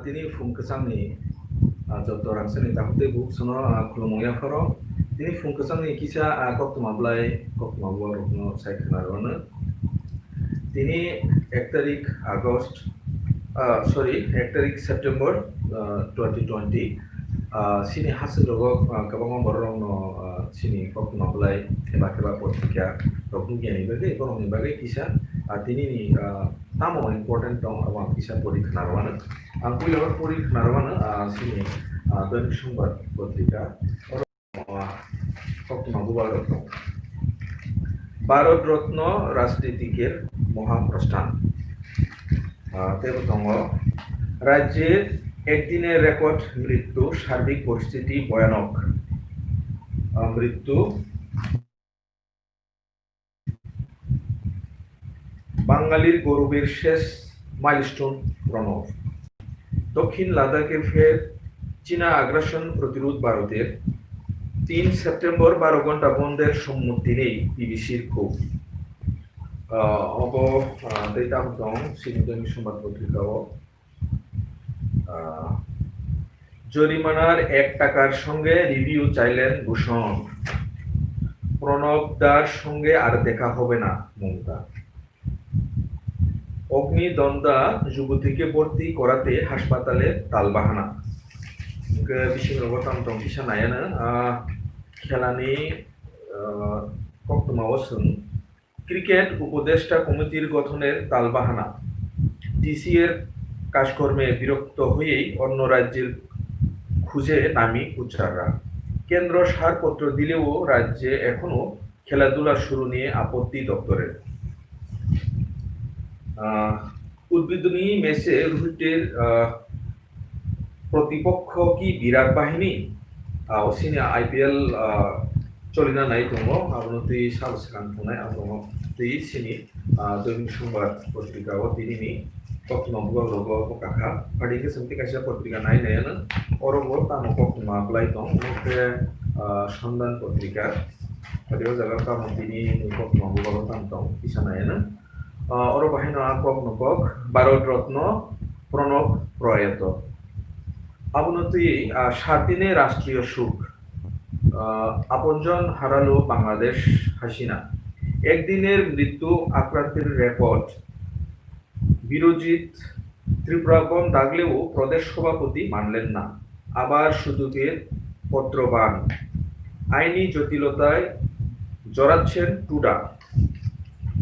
তিনি Fungkesangni joto rangsani tahute buk sono khulumungya khoro তিনি Fungkesangni kisa koktumablai koktumabwa rokno saikhnarwana তিনি 1 তারিখ August sorry 1 তারিখ September 2020 sini hasil rogok kabang borong no sini koktumablai keba potrika rokungya ni bagai ekonomi bagai kisa tini ni tamo important tong awang kisa porikhnarwana aku lewat porikhnarwana sini দৈনিক সংবাদ পত্রিকা রত্ন ভারত রত্ন রাজনীতিকের মহাপ্রস্থান রাজ্যের একদিনের record মৃত্যু সার্বিক পরিস্থিতি ভয়ানক মৃত্যু বাঙালির গৌরবের শেষ মাইলস্টোন প্রণব দক্ষিণ লাদাখে ফের চীনা আগ্রাসন প্রতিরোধ ভারতের 3 সেপ্টেম্বর 12 ঘন্টা বন্ধের সম্মুখদিনেই বিবিসির ক্ষোভ দৈতাম দং সিনিদৈনিক সংবাদ পত্রিকাও জরিমানার 1 টাকার সঙ্গে রিভিউ চাইলেন ভূষণ প্রণব দার সঙ্গে আর দেখা হবে না মমতা অগ্নিদগ্ধা যুবতীকে ভর্তি করাতে হাসপাতালে তালবাহানা বিশ্বরগতাম দं bisa nayana খেলানি কক্তমাওসং ক্রিকেট উপদেষ্টা কমিটির গঠনের তালবাহানা ডিসি এর কাজকর্মে বিরক্ত হয়েই অন্য রাজ্যের খুঁজে নামি কোচাররা কেন্দ্র ছাড়পত্র দিলেও রাজ্যে এখনো খেলাধুলা শুরু নিয়ে আপত্তি দপ্তরের উদ্বোধনী ম্যাচে রোহিতের প্রতিপক্ষ কি বিরাট বাহিনী অসিনি আইপিএল চলিনা নাই দङ আবনতি সাবস্ক্রাইব থানাय দङ दै सिनि দৈনিক সংবাদ পত্রিকাও দিনিনি কক্তমাবুगा logo কাকা পাডিকে সমতি কাইসা পত্রিকা নাই নায়ানো অরবো তামো কক্তমাবলাই দं ওকে সন্ধান পত্রিকা পাডিও জায়গা কামো দিনি কক্তমাবুगा তাম দं bisa নায়ানো অর বাহিনো কক্তমাবক ভারত রত্ন প্রণব প্রয়াত অবনতি 7 দিনে রাষ্ট্রীয় শোক আপনজন হারালো বাংলাদেশ হাসিনা একদিনের মৃত্যু আক্রান্তের রেকর্ড বিরোজিত ত্রিপুরা বন দাগলেও প্রদেশ সভাপতি মানলেন না আবার সুযোগের পত্রবান আইনি জটিলতায় জড়াচ্ছেন টুডা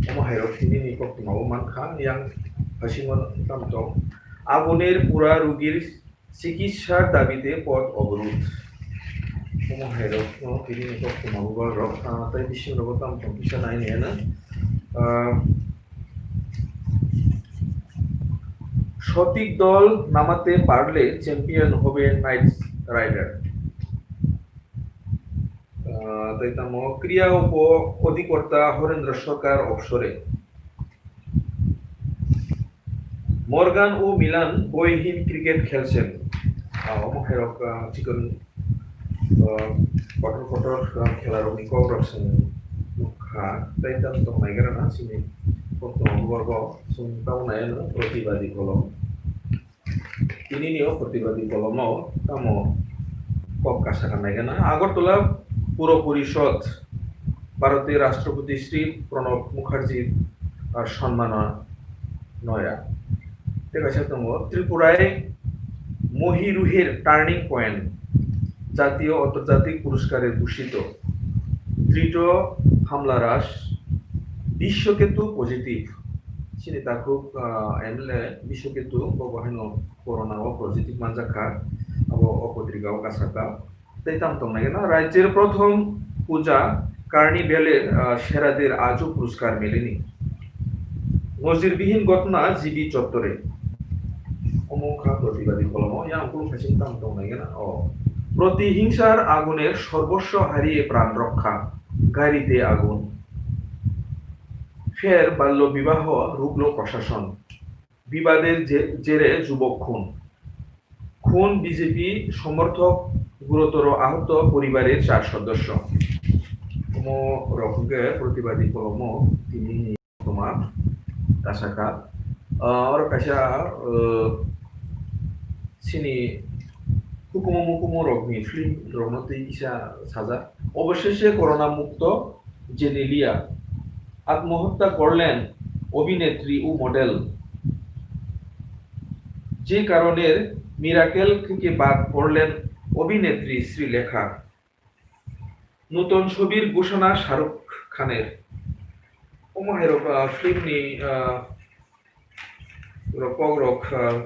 অমহাইরক তিনি নিকটমাও মানখা ইয়াং হাসিমন তামতং আগুনের পুরা রোগীর চিকিৎসার দাবিতে পথ অবরোধ অমহাইরক তিনি নিকটমাও রক তাই বিশ্বরগত তামতং কিসা নাই নেনা সঠিক দল নামাতে পারলে চ্যাম্পিয়ন হবে নাইট রাইডার তাইতাম ক্রিয়া উপ অধিকর্তা হরেন্দ্র সরকার অবসরে মর্গান ও মিলান বইহীন ক্রিকেট খেলছেন অমহেরক চিকন কঠোর কঠোর খেলার অভিজ্ঞ রাখছেন তাইতাম তো নাইগারা সিনি বর্গ সুন্তাও নায়ন প্রতিবাদী কলম তিনি নিয়েও প্রতিবাদী কলমও তামো কক কাছাকা নাইগানা আগরতলা পুর পরিষদ ভারতের রাষ্ট্রপতি শ্রী প্রণব মুখার্জির সম্মাননা ঠিক আছে ত্রিপুরায় মহিরুহের টার্নিং পয়েন্ট জাতীয় আন্তর্জাতিক পুরস্কারে ভূষিত তৃতীয় হামলারাস বিশ্বকেতু পজিটিভ sini takuk emle বিশ্বকেতু ববহানো করোনা ও পজিটিভ মানজাখা ও পত্রিকা ও কাছাকা তাইতাম তো না রাজ্যের প্রথম পূজা কার্নিভেলের সেরাদের আজও পুরস্কার মেলেনি নজিরবিহীন ঘটনা জিবি চত্বরে অমুখা প্রতিবাদী কলম ইয়াংকুল ফাইসিং তাম তো না প্রতিহিংসার আগুনের সর্বস্ব হারিয়ে প্রাণ রক্ষা গাড়িতে আগুন ফের বাল্য বিবাহ রুগ্ন প্রশাসন বিবাদের জেরে যুবক খুন বিজেপি সমর্থক গুরুতর আহত পরিবারের 4 সদস্য রকমকে প্রতিবাদী কলম তিনি তোমার কাছাকা oro kaisa sini hukumu mukumu rokni film rokno tei kisa sajak অবশেষে করোনা মুক্ত জেনেলিয়া আত্মহত্যা করলেন অভিনেত্রী ও মডেল যে কারণের মিরাকেল থেকে বাদ পড়লেন অভিনেত্রী শ্রীলেখা নতুন ছবির ঘোষণা শাহরুখ খানের ওমাহেরক ফিল্মনি রক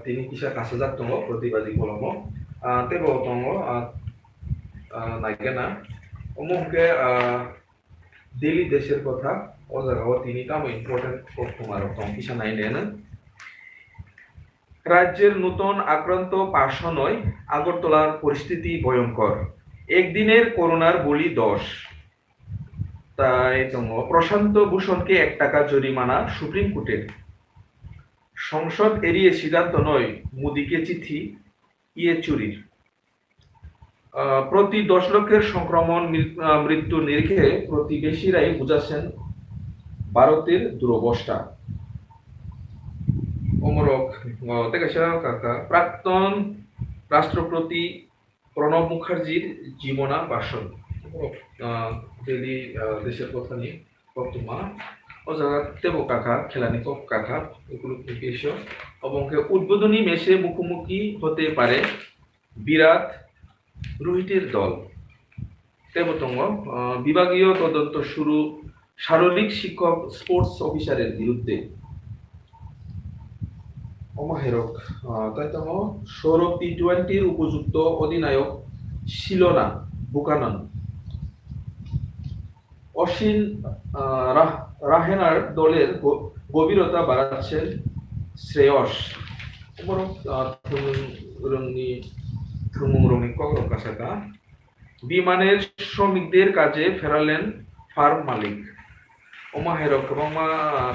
তিনি কিসা কাছাজাক দङ প্রতিবাদী কলম তেবো দङ নাইকেনা অমুকে দিল্লি দেশের কথা ও জায়গাও তিনি কামো ইম্পর্টেন্ট তোমার দং কিসা নাইনেন রাজ্যের নতুন আক্রান্ত 500 নয় আগরতলার পরিস্থিতি ভয়ঙ্কর একদিনের করোনার বলি 10 তাই দङ প্রশান্ত ভূষণকে 1 টাকা জরিমানা সুপ্রিম কোর্টের সংসদ এড়িয়ে সিদ্ধান্ত নয় মোদিকে চিঠি চুরির প্রতি 10 লক্ষের সংক্রমণ মৃত্যু নিরিখে প্রতিবেশীরাই বুঝাচ্ছেন ভারতের দুরবস্থা অমরক কাকা প্রাক্তন রাষ্ট্রপতি প্রণব মুখার্জির জীবনা ভাষণ দিল্লি দেশের কথা নিয়ে বর্তমান ও জায়গা তেবো কাকা খেলানি কক কাকা এগুলো বিষয় অবংকে উদ্বোধনী ম্যাচে মুখোমুখি হতে পারে বিরাট রোহিতের দল তেবো দङ বিভাগীয় তদন্ত শুরু শারীরিক শিক্ষক স্পোর্টস অফিসারের বিরুদ্ধে অমাহেরক তাই দङ সৌরভ টি20 উপযুক্ত অধিনায়ক ছিল না বুকানন অসীম রাহেনার দলের গভীরতা বাড়াচ্ছেন শ্রেয়স কাছাকা বিমানের শ্রমিকদের কাজে ফেরালেন ফার্ম মালিক ওমাহেরক কবংমা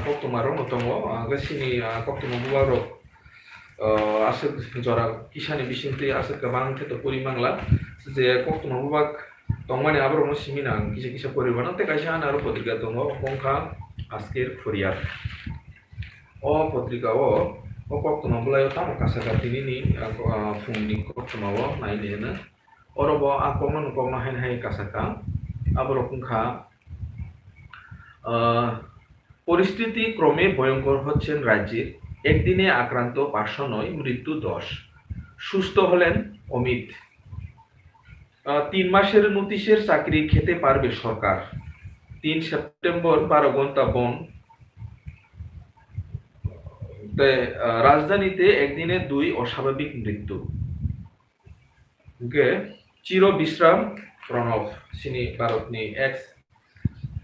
কক্তমারক নতङ গাসিনি কক্তম বুবারক আসক জরা কিসানি বিসিন্তি আসক গোबां খেত পরিমাংলা যে কক্তম বুবাক তংমানি আবরং সিমিনা কিসা কিসা পরিমাণ তে কাইসা আনারো পত্রিকা দङ পংখা আজকের ফরিয়াদ ও পত্রিকাও ও কক্তম বুলায় তাম কাছাকা তিনিনি ফুংনি কক্তমাও নাইনেনা অরব আকমন কমন হাইন হাই কাছাকা আবরং পংখা পরিস্থিতি ক্রমে ভয়ঙ্কর হচ্ছেন রাজ্যের একদিনে আক্রান্ত 500 নয় মৃত্যু 10 সুস্থ হলেন অমিত 3 মাসের নোটিশের চাকরি খেতে পারবে সরকার 3 সেপ্টেম্বর 12 ঘন্টা বন রাজধানীতে একদিনে 2 অস্বাভাবিক মৃত্যু চির বিশ্রাম প্রণব সিনি ভারতনি এক্স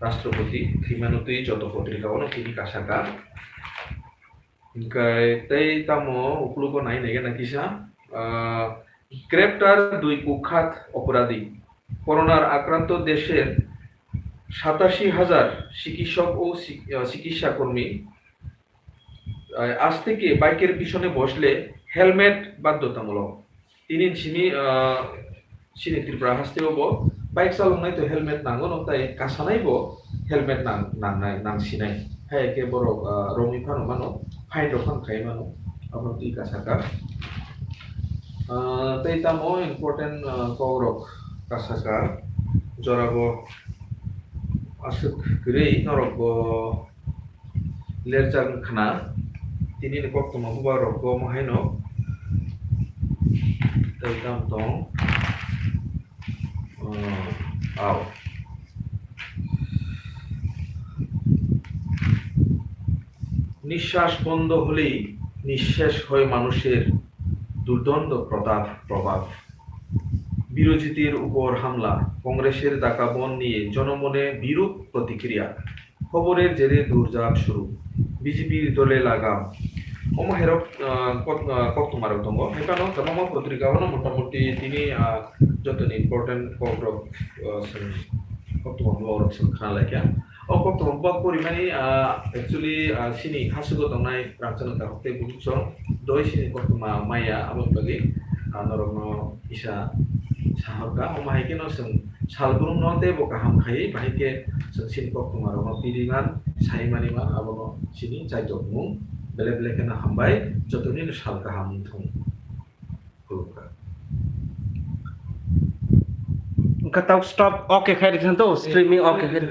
রাষ্ট্রপতি থিমানুতি যত পত্রিকাও তিনি কাছাকা তাই তামো উপলুক নাই নেগে নাকিসা গ্রেপ্তার 2 কুখ্যাত অপরাধী করোনার আক্রান্ত দেশের 87,000 চিকিৎসক ও চিকিৎসা কর্মী আজ থেকে বাইকের পিছনে বসলে হেলমেট বাধ্যতামূলক তিনি সিনি ত্রিপুরা হাস্তেও বাইক চালাनाय তো হেলমেট নাঙ্গো তাই কাসানাইবো হেলমেট নাংসিনাই হ্যাঁ কে বড় রমি ফানো মানো ফাইন রখান খাই মানো আপনার তুই কাছাকা তাই তামো ইম্পর্টেন্ট কৌরক কাছাকা জরাবো আসুক গ্রেই নরক লেরজাং খানা তিনি কক্তমা বুবারক মহাইনো তাই তাম দং আও নিঃশ্বাস বন্ধ হলেই নিঃশেষ হয় মানুষের দুর্দণ্ড প্রভাব বিরোধীদের উপর হামলা কংগ্রেসের ডাকা বন নিয়ে জনমনে বিরূপ প্রতিক্রিয়া খবরের জেরে দৌড়ঝাঁপ শুরু বিজেপির দলে লাগাম অমাহেরক কক্তমারক দङ এখানেও তেমন পত্রিকাও মোটামুটি তিনি যত ইম্পর্টেন্ট কক্রক কক্তমারক খানা লেখা ও কক্তমারক পরিমাণে একচুয়ালি সিনি হাসুগো দंनाय রামচন্দ্র হতে বুঝছো দই সিনি কক্তমা মাইয়া আবন বাগি নরগ্ন ইসা সাহকা অমাহাইকে নসং সালগুরুং নতে বকাহাম খাই বাহিকে সিনি কক্তমারক পিরিঙান সাইমানিমা আবন সিনি চাইজক মুং belek-belek kena hambai jotoni sal kaham thong khulumka. Engkau tahu stop oke kayak gitu tuh streaming oke kan.